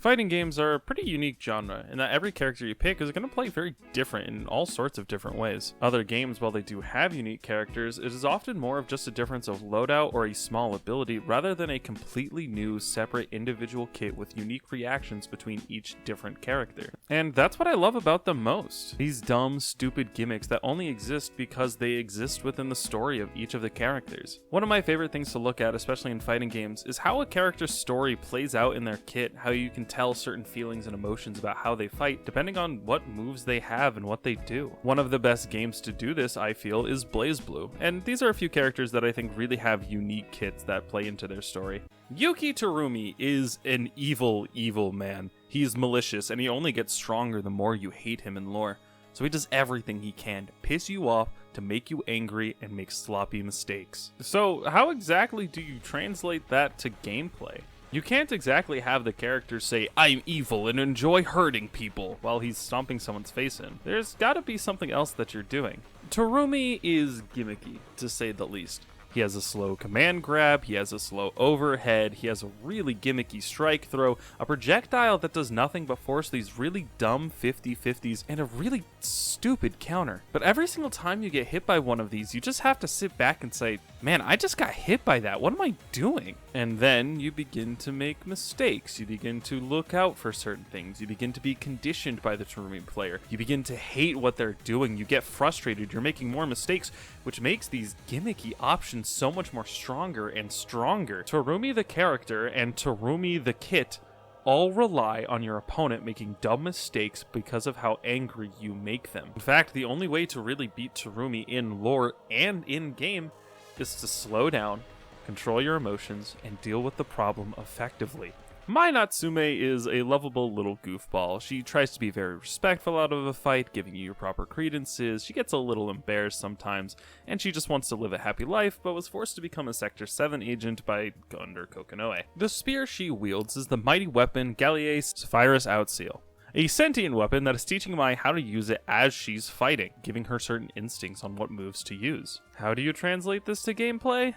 Fighting games are a pretty unique genre in that every character you pick is going to play very different in all sorts of different ways. Other games, while they do have unique characters, it is often more of just a difference of loadout or a small ability rather than a completely new, separate individual kit with unique reactions between each different character. And that's what I love about them most. These dumb, stupid gimmicks that only exist because they exist within the story of each of the characters. One of my favorite things to look at, especially in fighting games, is how a character's story plays out in their kit, how you can tell certain feelings and emotions about how they fight depending on what moves they have and what they do. One of the best games to do this, I feel, is BlazBlue, and these are a few characters that I think really have unique kits that play into their story. Yuki Terumi is an evil, evil man. He's malicious, and he only gets stronger the more you hate him in lore. So he does everything he can to piss you off, to make you angry, and make sloppy mistakes. So how exactly do you translate that to gameplay? You can't exactly have the character say, "I'm evil and enjoy hurting people," while he's stomping someone's face in. There's gotta be something else that you're doing. Terumi is gimmicky, to say the least. He has a slow command grab, he has a slow overhead, he has a really gimmicky strike throw, a projectile that does nothing but force these really dumb 50-50s, and a really stupid counter. But every single time you get hit by one of these, you just have to sit back and say, "Man, I just got hit by that, what am I doing?" And then you begin to make mistakes, you begin to look out for certain things, you begin to be conditioned by the Terumi player, you begin to hate what they're doing, you get frustrated, you're making more mistakes, which makes these gimmicky options so much more stronger and stronger. Terumi the character and Terumi the kit all rely on your opponent making dumb mistakes because of how angry you make them. In fact, the only way to really beat Terumi in lore and in game is to slow down, control your emotions, and deal with the problem effectively. Mai Natsume is a lovable little goofball. She tries to be very respectful out of a fight, giving you your proper credences. She gets a little embarrassed sometimes, and she just wants to live a happy life, but was forced to become a Sector 7 agent by Gonder Kokonoe. The spear she wields is the mighty weapon Gallia's Zephyrus Outseal, a sentient weapon that is teaching Mai how to use it as she's fighting, giving her certain instincts on what moves to use. How do you translate this to gameplay?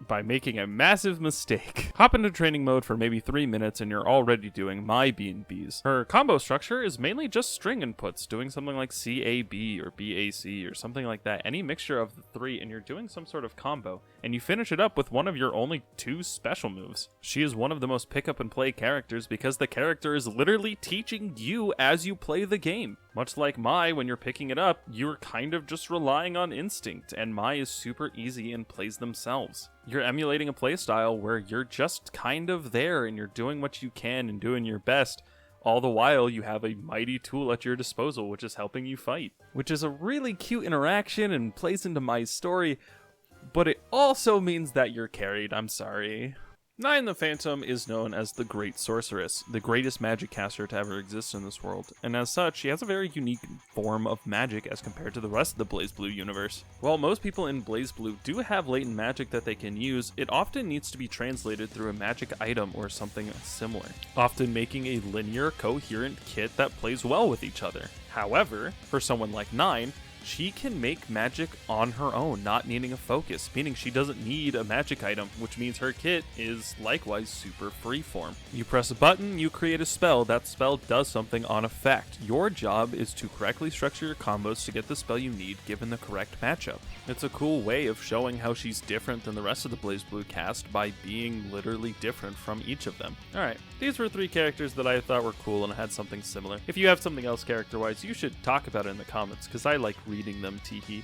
By making a massive mistake. Hop into training mode for maybe 3 minutes and you're already doing my B&Bs. Her combo structure is mainly just string inputs, doing something like CAB or BAC or something like that, any mixture of the three, and you're doing some sort of combo, and you finish it up with one of your only 2 special moves. She is one of the most pick up and play characters because the character is literally teaching you as you play the game. Much like Mai, when you're picking it up, you're kind of just relying on instinct, and Mai is super easy and plays themselves. You're emulating a playstyle where you're just kind of there and you're doing what you can and doing your best. All the while, you have a mighty tool at your disposal, which is helping you fight. Which is a really cute interaction and plays into Mai's story, but it also means that you're carried, I'm sorry. Nine the Phantom is known as the Great Sorceress, the greatest magic caster to ever exist in this world, and as such, she has a very unique form of magic as compared to the rest of the BlazBlue universe. While most people in BlazBlue do have latent magic that they can use, it often needs to be translated through a magic item or something similar, often making a linear, coherent kit that plays well with each other. However, for someone like Nine, she can make magic on her own, not needing a focus, meaning she doesn't need a magic item, which means her kit is likewise super freeform. You press a button, you create a spell, that spell does something on effect. Your job is to correctly structure your combos to get the spell you need given the correct matchup. It's a cool way of showing how she's different than the rest of the BlazBlue cast by being literally different from each of them. Alright, these were 3 characters that I thought were cool and had something similar. If you have something else character-wise, you should talk about it in the comments, because I like reading them, teehee.